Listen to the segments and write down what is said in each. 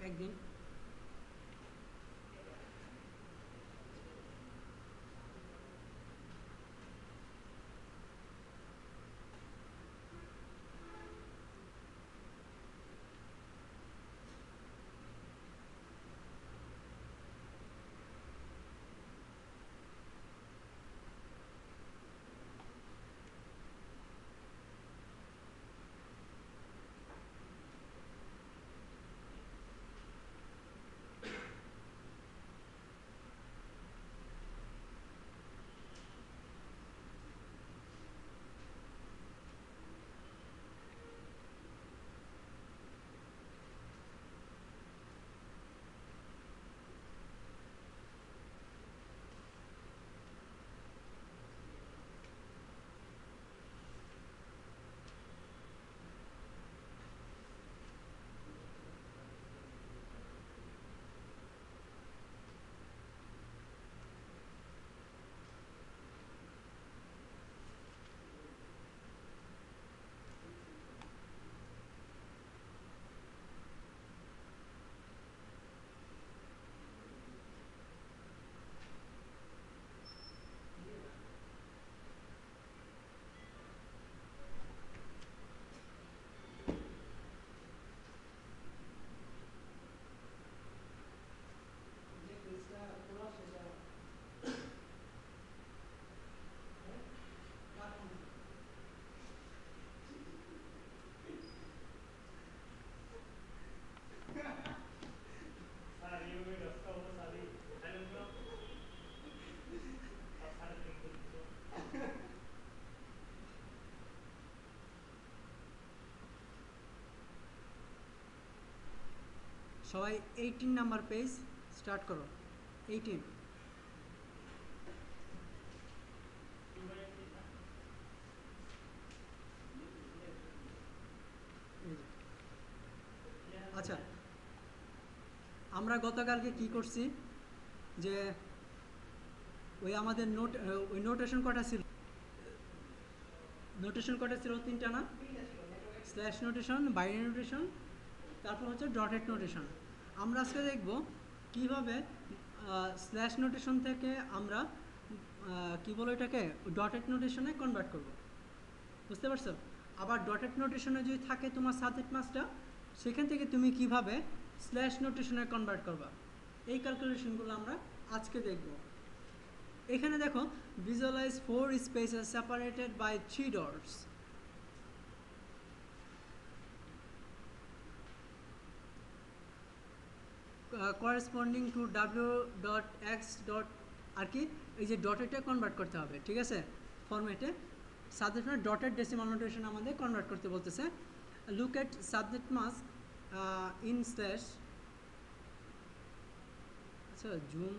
একদিন। সবাই 18 number page start করো। 18। আচ্ছা, আমরা গতকালকে কি করছি যে ওই আমাদের ওই নোটেশন কটা ছিল? নোটেশন কটা ছিল? তিনটা না? স্ল্যাশ নোটেশন, বাইনারি নোটেশন, তারপর হচ্ছে ডটেড নোটেশন। আমরা আজকে দেখব কিভাবে স্ল্যাশ নোটেশন থেকে আমরা কি বলো এটাকে ডটেড নোটেশনে কনভার্ট করব। বুঝতে পারছো? আবার ডটেড নোটেশনে যদি থাকে তোমার সাবজেক্ট মাসটা, সেখান থেকে তুমি কিভাবে স্ল্যাশ নোটেশনে কনভার্ট করবা, এই ক্যালকুলেশনগুলো আমরা আজকে দেখব। এখানে দেখো, visualize 4 spaces separated by 3 dots. Corresponding to W dot X dot, আর কি এই যে ডটেডটা কনভার্ট করতে হবে, ঠিক আছে, ফরম্যাটে। সাবজেক্ট মানে ডটেড ডেসিমাল নোটেশন আমাদের কনভার্ট করতে বলতেছে। Look at subject mask in slash. আচ্ছা, জুম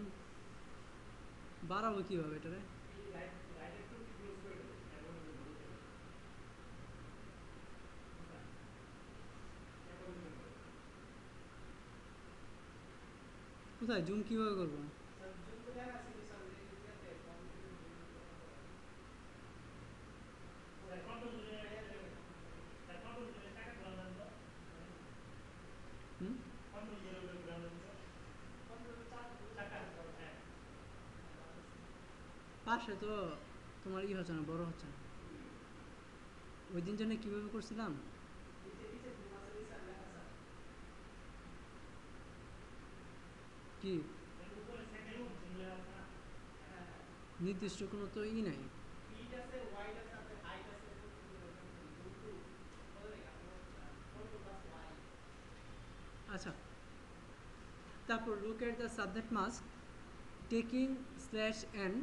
বাড়াবো কীভাবে এটারে? কোথায় জুম কীভাবে করবো? হুম, পাশে তো তোমার ই হচ্ছে না, বড় হচ্ছে না। ওই দিন জন্য কীভাবে করছিলাম? কি নির্দিষ্ট কোনো তো ই নাই। আচ্ছা, তারপর look at the subject mask taking slash N,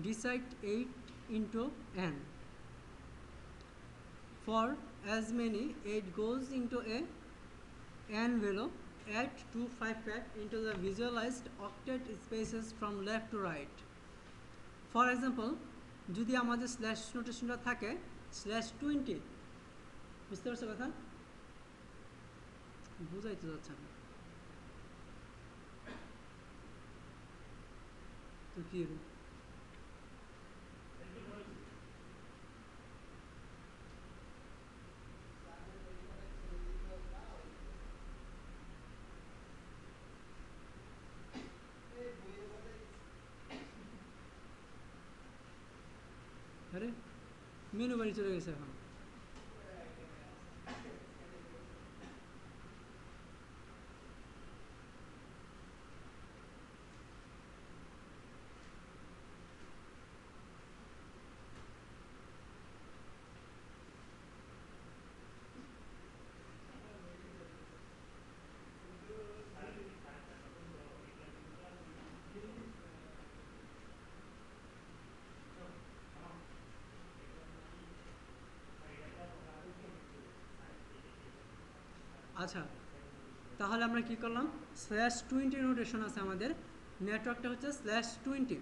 decide 8 into n for as many 8 goes into a n value. Add 255 into the visualized octet spaces from left to right. For example, যদি আমাদের slash নোটেশনটা থাকে /20, বুঝতে পারছো কথা? বুঝাইতে যাচ্ছে না তো কি মেনু বাড়ি চলে গেছে এখন। আচ্ছা, তাহলে আমরা কি করলাম, /20 নোটেশন আছে আমাদের, নেটওয়ার্কটা হচ্ছে /20,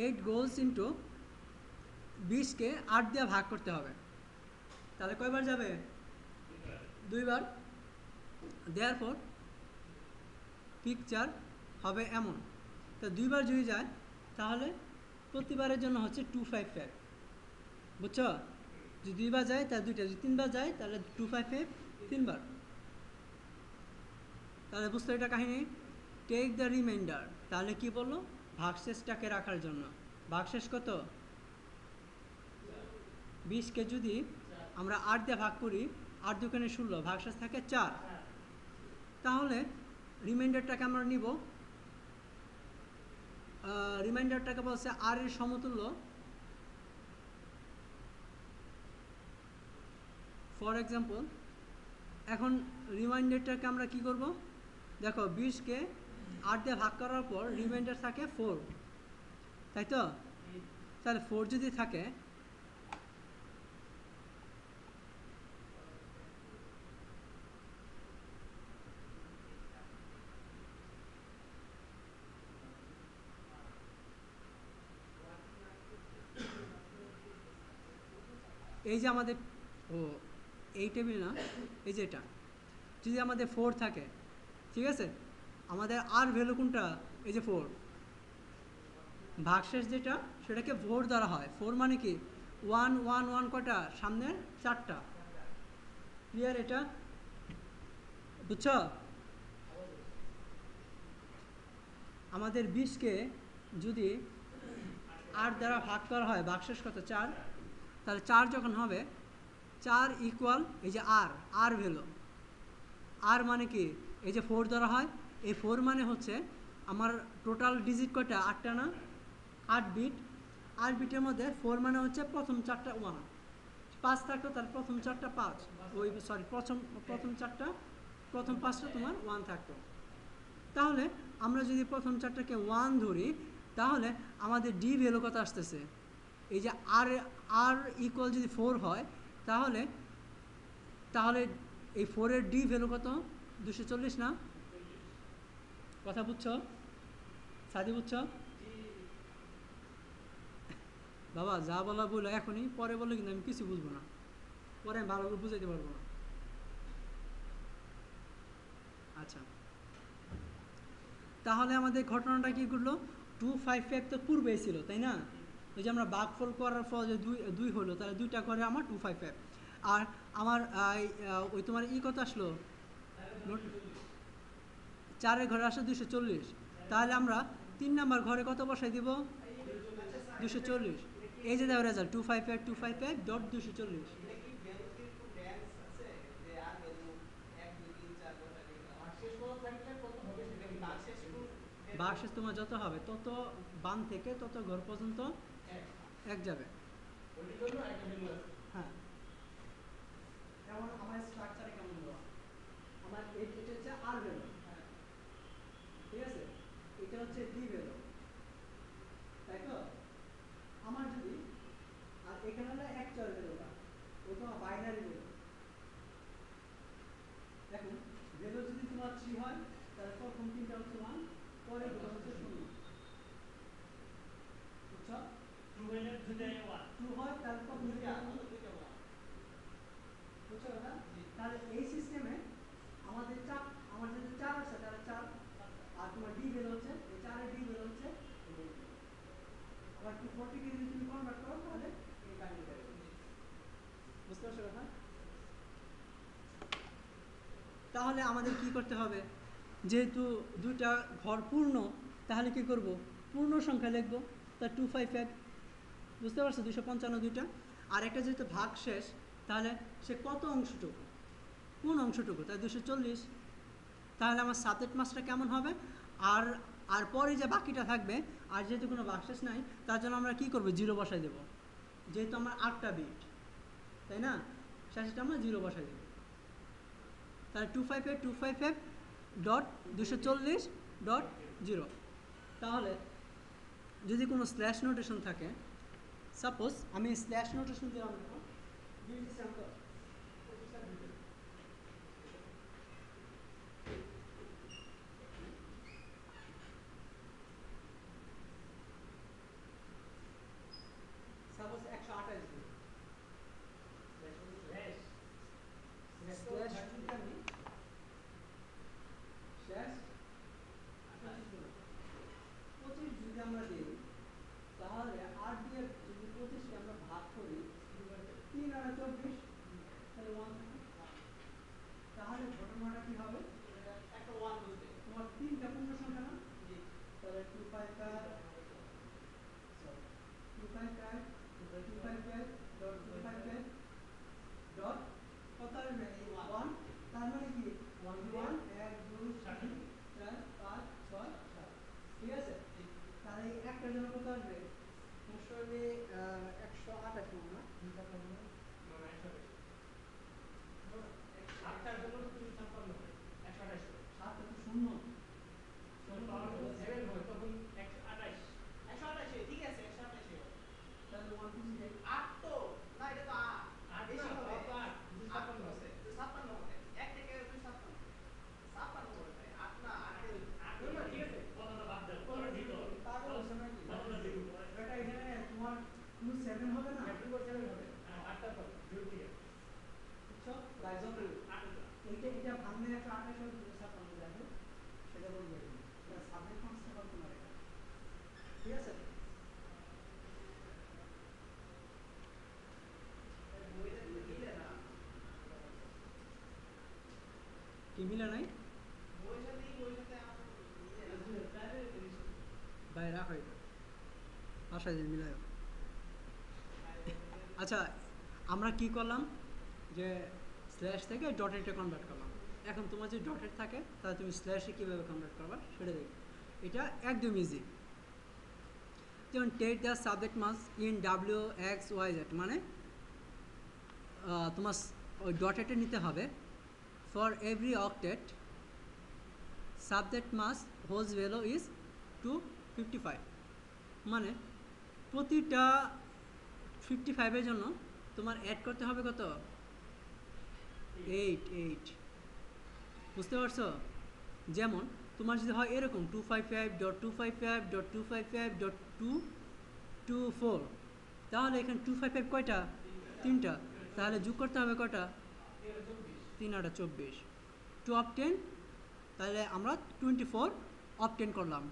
8 গোলস ইন্টু 20কে 8 দিয়ে ভাগ করতে হবে। তাহলে কয়বার যাবে? 2বার। দেওয়ার পর পিকচার হবে এমন, তা 2বার যদি যায় তাহলে প্রতিবারের জন্য হচ্ছে 255, বুঝছো? যদি 2বার যায় তাহলে 2টা, যদি 3বার যায় তাহলে 255 3বার। তাহলে বুঝতে এটা কাহিনী। টেক দ্য রিমাইন্ডার, তাহলে কি বললো, ভাগশেষটাকে রাখার জন্য। ভাগশেষ কত? 20কে যদি আমরা 8 দিয়ে ভাগ করি, 8 দুখানে 16, ভাগশেষ থাকে 4। তাহলে রিমাইন্ডারটাকে আমরা নিব, রিমাইন্ডারটাকে বলছে আর এর সমতুল্য। ফর এক্সাম্পল, এখন রিমাইন্ডারটাকে আমরা কি করব, দেখো 20কে 8 দিয়ে ভাগ করার পর রিমাইন্ডার থাকে 4, তাই তো? তাহলে 4 যদি থাকে, এই যে আমাদের, ও এই টেবিল না, এই যে এটা, যদি আমাদের 4 থাকে, ঠিক আছে, আমাদের আর ভ্যালু কোনটা? এই যে 4। ভাগশেষ যেটা সেটাকে 4 দ্বারা হয়। 4 মানে কি? 1 1 1 কটা? সামনের 4টা। ক্লিয়ার এটা? বুঝছো? আমাদের 20কে যদি 8 দ্বারা ভাগ করা হয়, ভাগশেষ কত? 4। তাহলে 4 যখন হবে, 4 ইকুয়াল এই যে আর ভ্যালু। আর মানে কি? এই যে 4 দ্বারা হয়, এই 4 মানে হচ্ছে আমার টোটাল ডিজিট কয়টা? 8টা না? 8 বিট। 8 বিটের মধ্যে 4 মানে হচ্ছে প্রথম 4টা 1, 5 থাকতো তাহলে প্রথম 4টা 5, ওই সরি প্রথম 4টা, প্রথম 5টা তোমার 1 থাকতো। তাহলে আমরা যদি প্রথম 4টাকে 1 ধরি, তাহলে আমাদের ডি ভ্যালু কত আসতেছে? এই যে আর ইকুয়াল যদি 4 হয়, তাহলে তাহলে এই 4-এর ডি ভ্যালু কত? 240 না? কথা বুঝছো? সাদি বুঝছো? বাবা যা বলা বলো এখনই, পরে বললে কিন্তু আমি কিছু বুঝবো না, পরে আমি ভালো করে বুঝাইতে পারবো না। আচ্ছা, তাহলে আমাদের ঘটনাটা কি ঘটলো? 255 তো পূর্বেই ছিল, তাই না? ওই যে আমরা ভাগফল করার ফল যে 2 হলো, তাহলে 2টা করে আমার 255। আর আমার ওই তোমার কত আসলো? 4-এর ঘরে আসলো 240। তাহলে আমরা 3 নাম্বার ঘরে কত বসাই দিব? 240। এই যে দেখো রেজাল্ট 255 255 ডট 240। ভাগশেষ তোমার যত হবে তত বাম থেকে তত ঘর পর্যন্ত 1 যাবে। হ্যাঁ, যেমন আমার স্ট্রাকচারে কেমন দেওয়া, আমার এটা হচ্ছে আর ভ্যালু, ঠিক আছে, এটা হচ্ছে ডি ভ্যালু, তাই তো? আমার যদি, আর এখানে হলো অ্যাকচুয়াল ভ্যালুটা, ও তোমার বাইনারি ভ্যালু। দেখুন, ভ্যালু যদি তোমার 3 হয়, তাহলে প্রথম 3টা হচ্ছে 1, পরের দুটো হচ্ছে 0। বুঝছো? 2 হয় তাহলে প্রথম দুটো 1। বুঝছো কথা? তাহলে এই সিস্টেমে আমাদের আমার যদি 4 আছে তাহলে 4, আর তোমার ডি ভ্যালু হচ্ছে এই 4-এর ডি ভ্যালু হচ্ছে, আবার 240 কে যদি তুমি কনভার্ট করো তাহলে এই কাহিনীটা হবে। বুঝতে পারছো কথা? তাহলে আমাদের কি করতে হবে? যেহেতু দুইটা ঘর পূর্ণ, তাহলে কি করব? পূর্ণ সংখ্যা লিখব, তা 255। বুঝতে পারছো? 255 দুইটা। আর একটা যেহেতু ভাগ শেষ, তাহলে সে কত অংশটুকু, কোন অংশটুকু, তাই 240। তাহলে আমার সাবজেক্ট মাসটা কেমন হবে? আর আর পরে যে বাকিটা থাকবে, আর যেহেতু কোনো ভাগশেষ নাই, তার জন্য আমরা কী করবো, জিরো বসাই দেবো, যেহেতু আমার 8টা বিট, তাই না? শেষটা আমরা জিরো বসাই দেবো। তাহলে 258 ডট 240.0। তাহলে যদি কোনো স্ল্যাশ নোটেশন থাকে, সাপোজ আমি স্ল্যাশ নোটেশন দিলাম, সাপোজ 128 দিই, স্ল্যাশ যদি আমি শেষ 25 যদি আমরা দিই, তাহলে 8 দিয়ে যদি 25কে আমরা ভাগ করি, 3 আর 24, তাহলে 1 থাকে। তাহলে ঘটনাটা কি হবে? একটা 1 বলতে তোমার 3টা পূর্ণ সংখ্যা না? তাহলে 255 ডট কত আসবে? 1। তার মানে কি 1 1 2 3 4 5 6 7, ঠিক আছে? তাহলে এই একটার জন্য কত আসবে? আসলে 128 না, সাতটার জন্য 256, 128, সাতটা তো শূন্য, তাহলে 1 2 8 তো না, এটা তো 8 বেশি হবে, 8 আছে তো 56 হবে, এক থেকে 256, 56 হবে ভাই, 8 না 8 না, ঠিক আছে, কতটা বাদ দাও, কতটা দিতে হবে, পাগল হচ্ছে নাকি, কতটা দিব এটা, এখানে তোমার 27 হবে না, 27 হবে, 8টা তো জোর দিয়ে, বুঝছো? গাইস এটা ভাঙলে 128 হবে, 256 যাবে, সেটা বলবে, এটা সাবজেক্ট মার্কসটা কত তোমার এটা, ঠিক আছে? কি মিলে নাই ভাই, রাখো এটা, বাসায় দিন মিলাই। আচ্ছা, আমরা কি করলাম, যে স্ল্যাশ থেকে ডটেটে কনভার্ট করলাম। এখন তোমার যদি ডটেড থাকে, তাহলে তুমি স্ল্যাশে কীভাবে কনভার্ট করবা সেটা দেখো। এটা একদম ইজি। যেমন take the subnet mask in WXYZ, মানে তোমার ওই ডটেটে নিতে হবে, for every octet subnet mask whose value is 255, মানে প্রতিটা 55-এর জন্য তোমার অ্যাড করতে হবে কত? 8। বুঝতে পারছো? যেমন তোমার যদি হয় এরকম 255.255.255.224, তাহলে এখানে 255 কয়টা? 3টা। তাহলে যোগ করতে হবে কয়টা? 3 আর 24, 2 অবটেন, তাহলে আমরা 24 অবটেন করলাম।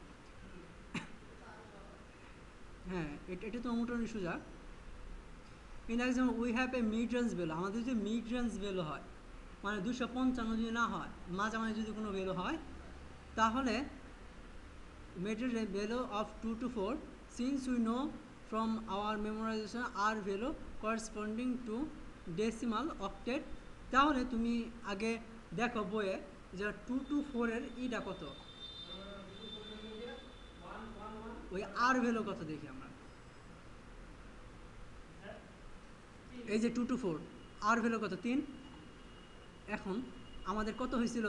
হ্যাঁ, এটা তো মোটামুটি সোজা। In example we have a mid range value, আমাদের যদি মিড রেঞ্জ ভ্যালু হয়, মানে 255 যদি না হয়, মাঝামাঝি যদি কোনো ভ্যালু হয়, তাহলে mid range value of 2 to 4, since we know from our memorization r value corresponding to decimal octet, তাহলে তুমি আগে দেখো বইয়ে যে 2 to 4 এর ইটা কত, ওই আর ভ্যালু কত দেখি আমরা। এই যে 2 to 4 আর ভ্যালু কত? 3। এখন আমাদের কত হয়েছিল?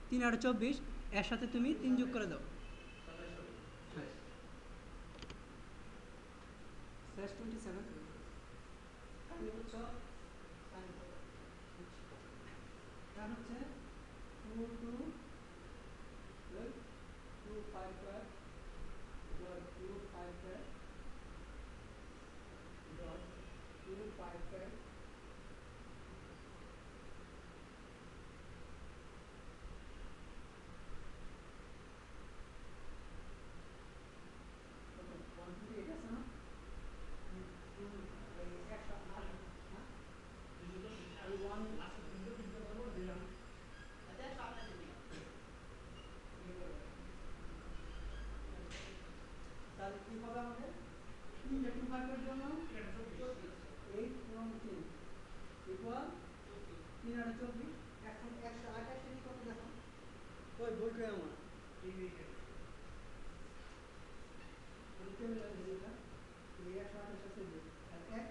3 আর 24, এর সাথে তুমি 3 যোগ করে দাও, 27। তার হচ্ছে 2 2 255 255 255 তাহলে কি হবে আমাদের? 3 2 5 এর জন্য 8 ইকুয়াল 324। এখন 128 এর কত দেখো? ওই বই কই আমার টেবিল আছে এটা, এই 128 আছে যে আর 1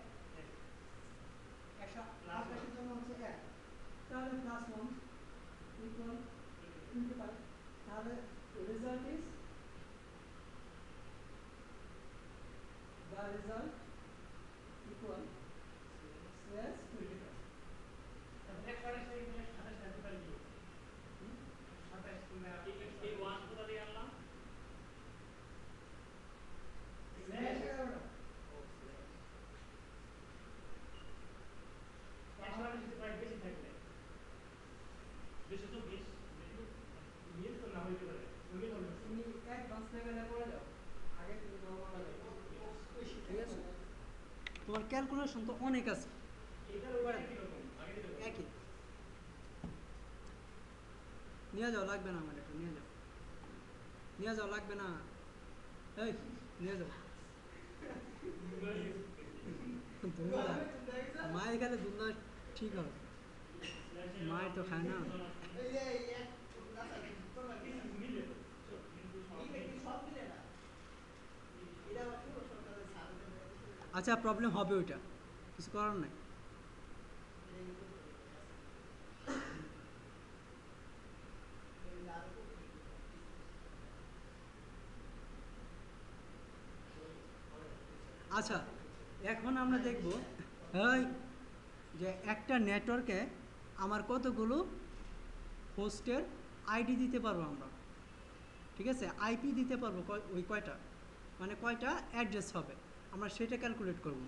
128 এর জন্য হচ্ছে 1, তাহলে প্লাস 1 ইকুয়াল 25। তাহলে result is the result equal slash 25। তুমি অ্যাডভান্স লেভেলে পড়ে যাও, আগে তুমি নরমাল লেভেলে, ঠিক আছে? তোমার ক্যালকুলেশন তো অনেক আছে, একই নিয়ে যাও, লাগবে না আমার, এটা নিয়ে যাও, নিয়ে যাও, লাগবে না, এই নিয়ে যাও। মায়ের খেলে দুধ না ঠিক হবে, মায়ের তো খায় না। আচ্ছা প্রবলেম হবে ওইটা, কিছু করার নাই। আচ্ছা এখন আমরা দেখব এই যে একটা নেটওয়ার্কে আমার কতগুলো হোস্টের আইডি দিতে পারবো আমরা, ঠিক আছে? আইপি দিতে পারবো ওই কয়টা, মানে কয়টা অ্যাড্রেস হবে, আমরা সেটা ক্যালকুলেট করব।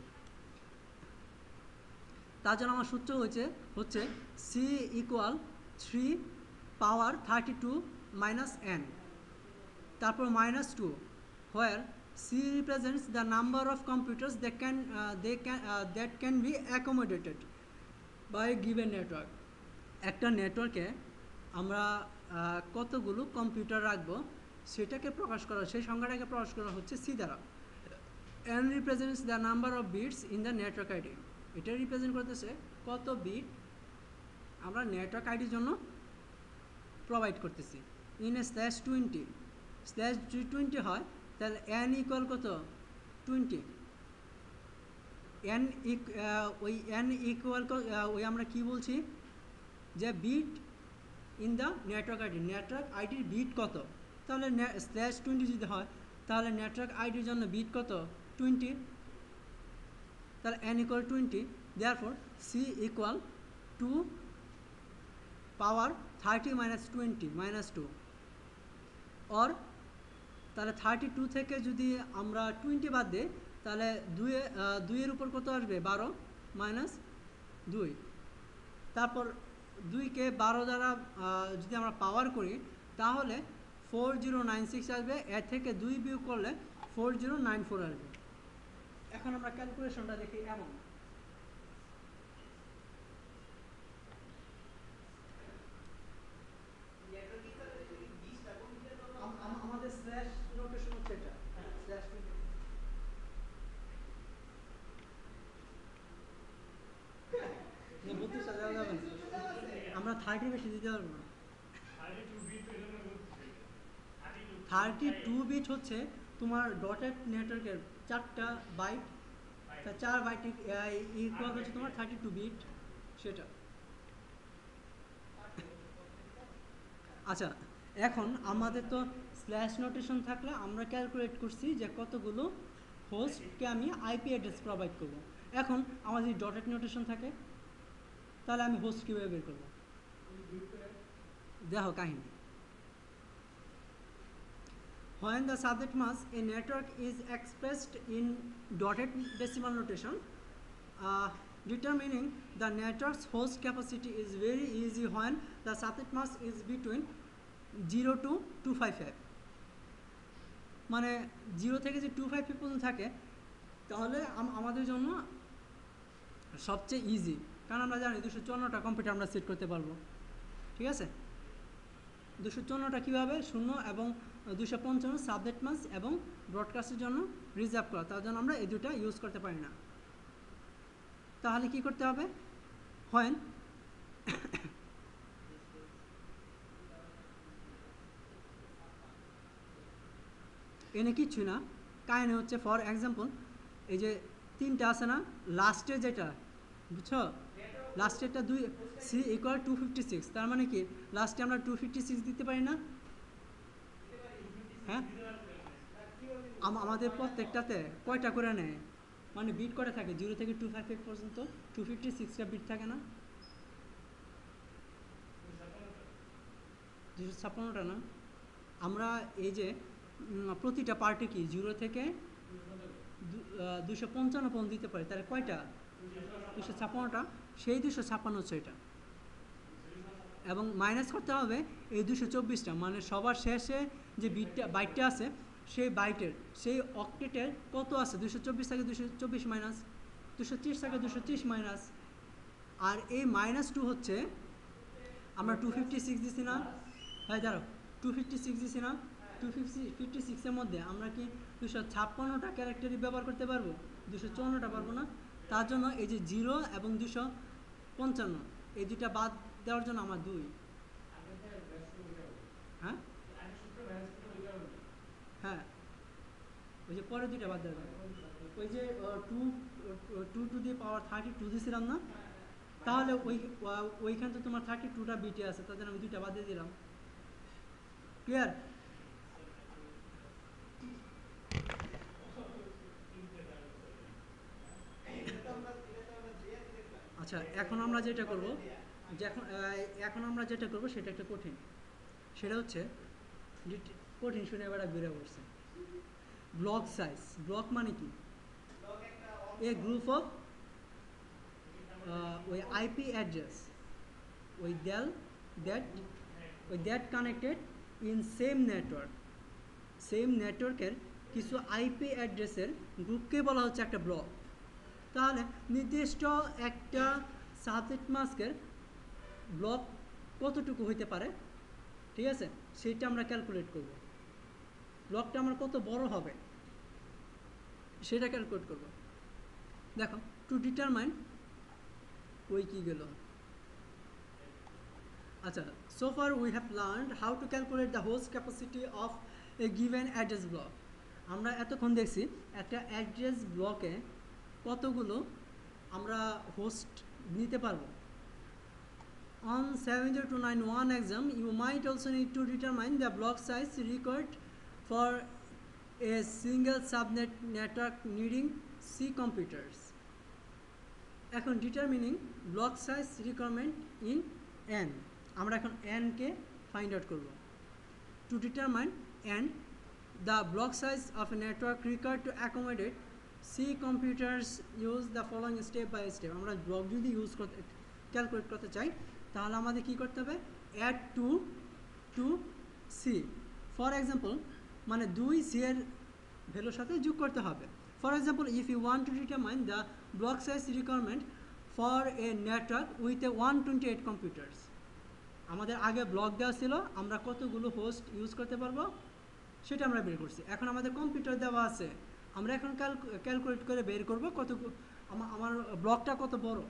তার জন্য আমার সূত্র হচ্ছে সি ইকুয়াল 3^32 - n, তারপর -2, where C represents the number of computers that can be accommodated by a given network। একটা নেটওয়ার্কে আমরা কতগুলো কম্পিউটার রাখবো সেটাকে প্রকাশ করা, সেই সংখ্যাটাকে প্রকাশ করা হচ্ছে সি দ্বারা। n represents the number of bits in the network ID, এটা রিপ্রেজেন্ট করতেছে কত বিট আমরা নেটওয়ার্ক আইডির জন্য প্রোভাইড করতেছি। ইন এ /20, /20 হয় তাহলে n ইকুয়াল কত 20, n ওই n ইকুয়াল ওই আমরা কি বলছি যে bit in the network ID, network আইডির বিট কত, তাহলে /20 যদি হয় তাহলে নেটওয়ার্ক আইডির জন্য বিট কত 20, তাহলে n equal 20, therefore c equal 2^30 - 20 -2, or তাহলে 32 থেকে যদি আমরা 20 বাদ দিই তাহলে 2 এর উপর কত আসবে 12 - 2, তারপর 2কে 12 দ্বারা যদি আমরা পাওয়ার করি তাহলে 4096 আসবে, এর থেকে 2 বিয়োগ করলে 4094 আসবে। এখন আমরা ক্যালকুলেশনটা দেখি এমন, আমাদের স্ল্যাশ নোটেশন হচ্ছে এটা, স্ল্যাশ না 32 দেওয়া যাবে না, আমরা 30 বেশি দিতে পারবো না। 32 বিট হচ্ছে তোমার ডটেড নেটওয়ার্কের 4টা বাইট, 4 বাইট ইকুয়াল হচ্ছে তোমার 32 বিট সেটা। আচ্ছা এখন আমাদের তো স্ল্যাশ নোটেশন থাকলে আমরা ক্যালকুলেট করছি যে কতগুলো হোস্টকে আমি আইপি অ্যাড্রেস প্রোভাইড করব। এখন আমার যদি ডটেড নোটেশন থাকে তাহলে আমি হোস্ট কীভাবে বের করবো, দেখো কাহিনী। When the subnet mask a network is expressed in dotted decimal notation, determining the network's host capacity is very easy when the subnet mask is between 0 to 255, মানে 0 থেকে যে 255 পর্যন্ত থাকে তাহলে আমাদের জন্য সবচেয়ে ইজি, কারণ আমরা জানি 254টা কম্পিউটার আমরা সেট করতে পারবো, ঠিক আছে? 254টা কীভাবে 0 এবং 255 সাবনেট মাস্ক এবং ব্রডকাস্টের জন্য রিজার্ভ করা, তার জন্য আমরা এই দুটা ইউজ করতে পারি না। তাহলে কি করতে হবে, when এনে কিচ্ছু না, কাহিনী হচ্ছে ফর এক্সাম্পল এই যে তিনটা আছে না, লাস্টে যেটা বুঝছো, লাস্টেরটা দুই সি ইকুয়াল 256, তার মানে কি লাস্টে আমরা 256 দিতে পারি না? হ্যাঁ, আমাদের প্রত্যেকটাতে কয়টা করে নেয়, মানে বিট কয়টা থাকে 0 থেকে 255 পর্যন্ত 256টা বিট থাকে না, 256টা না? আমরা এই যে প্রতিটা পার্টে কি 0 থেকে 255 পর্যন্ত দিতে পারি, তাহলে কয়টা 256টা, সেই 256 হচ্ছে এটা, এবং মাইনাস করতে হবে এই 224টা, মানে সবার শেষে যে বাইটটা আছে সেই বাইটের সেই অক্টেটের কত আছে, 224 থেকে 224 মাইনাস 230 থেকে 230 মাইনাস, আর এই -2 হচ্ছে আমরা 256 দিছি না, হ্যাঁ দাঁড়াও 256 দিছি না, 256 এর মধ্যে আমরা কি 256টা ক্যারেক্টারই ব্যবহার করতে পারবো, 254টা পারবো না, তার জন্য এই যে 0 এবং 255 এই দুইটা বাদ দেওয়ার জন্য আমার 2, হ্যাঁ হ্যাঁ ওই যে পরে দুইটা বাদ দেওয়া, ওই যে 2 টু দি পাওয়ার 32 দিয়েছিলাম না, তাহলে ওইখান তো তোমার 32টা বিটে আছে, তাদের আমি দুইটা বাদ দিয়ে দিলাম, ক্লিয়ার? আচ্ছা, এখন আমরা যেটা করব, যে এখন আমরা যেটা করব সেটা একটা কঠিন, সেটা হচ্ছে কঠিন শুনে এবার বেড়ে পড়ছে, ব্লক সাইজ। ব্লক মানে কি? এ গ্রুপ অফ ওই আইপি অ্যাড্রেস ওই that connected in same network, same নেটওয়ার্কের কিছু আইপি অ্যাড্রেসের গ্রুপকে বলা হচ্ছে একটা ব্লক। তাহলে নির্দিষ্ট একটা সাবনেট মাস্কের ব্লক কতটুকু হইতে পারে, ঠিক আছে, সেটা আমরা ক্যালকুলেট করব, ব্লকটা আমার কত বড় হবে সেটা ক্যালকুলেট করব। দেখো, টু ডিটারমাইন ওই কি গেল, আচ্ছা, so far we have learned how to calculate the host capacity of a given address block. আমরা এতক্ষণ দেখছি একটা অ্যাড্রেস ব্লকে কতগুলো আমরা হোস্ট নিতে পারবো। On 70291 exam, you might also need to determine the block size required for a single subnet network needing C computers. এখন determining block size requirement in N, আমরা এখন N কে find out করব। To determine N, the block size of a network required to accommodate C computers use the following step by step. আমরা block যদি use করতে calculate করতে চাই তাহলে আমাদের কি করতে হবে, add to C, for example মানে 2 সি এর ভ্যালুর সাথে যোগ করতে হবে। For example, if you want to determine the block size requirement for a network with a 128 computers, আমাদের আগে ব্লক দেওয়া ছিল আমরা কতগুলো হোস্ট ইউজ করতে পারবো সেটা আমরা বের করছি। এখন আমাদের কম্পিউটার দেওয়া আছে, আমরা এখন ক্যালকুলেট করে বের করব কত আমার ব্লকটা কত বড়।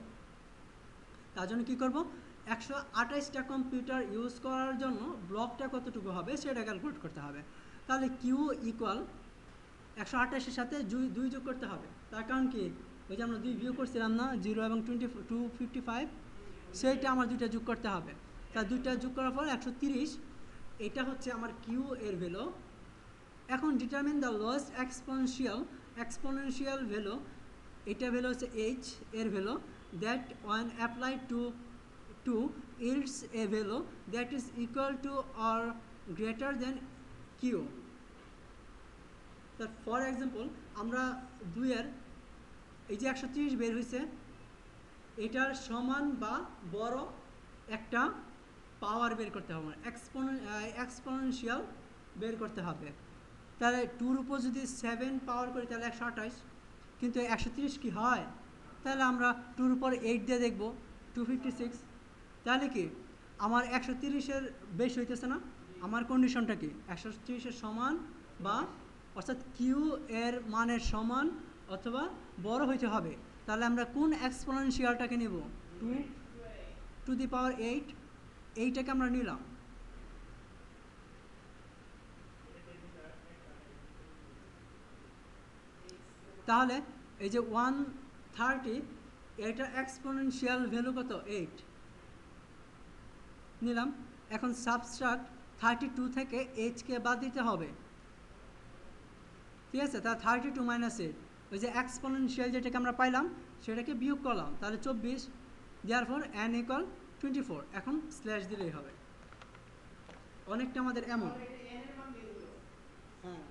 তার জন্য কী করব, 128টা কম্পিউটার ইউজ করার জন্য ব্লকটা কতটুকু হবে সেটা ক্যালকুলেট করতে হবে। তাহলে কিউ ইকুয়াল 128-এর সাথে 2 যোগ করতে হবে, তার কারণ কি, ওই যে আমরা 2 বিয়োগ করছিলাম না, 0 এবং 255, সেইটা আমার 2টা যোগ করতে হবে। তা 2টা যোগ করার পর 130, এটা হচ্ছে আমার কিউ এর ভ্যালু। এখন determine the lowest exponential value, এটা ভ্যালু হচ্ছে এইচ এর value, that one apply to else a value that is equal to or greater than Q. For example, আমরা 2-এর এই যে 130 বের হয়েছে, এটার সমান বা বড় একটা পাওয়ার বের করতে হবে, এক্সপোনেনশিয়াল বের করতে হবে। তাহলে 2-র উপর যদি 7 পাওয়ার করি তাহলে 128, কিন্তু 130 কি হয়, তাহলে আমরা 2-র উপর 8 দিয়ে দেখব 256, তাহলে কি আমার 130-এর বেশি হইতেছে না, আমার কন্ডিশনটা কি 130-এর সমান বা অর্থাৎ কিউ এর মানের সমান অথবা বড় হইতে হবে। তাহলে আমরা কোন এক্সপোনেনশিয়ালটাকে নেব, টু দি পাওয়ার 8, এইটাকে আমরা নিলাম। তাহলে এই যে 130, এটার এক্সপোনেনশিয়াল ভ্যালু কত? 8 নিলাম। এখন সাবট্রাক্ট 32 থেকে এইচকে বাদ দিতে হবে, ঠিক আছে? তাহলে 32 মাইনাস 8, ওই যে এক্সপোনেনশিয়াল যেটাকে আমরা পাইলাম সেটাকে বিয়োগ করলাম, তাহলে 24। Therefore n equal 24। এখন স্ল্যাশ দিলেই হবে। অনেকটা আমাদের এমন, হ্যাঁ।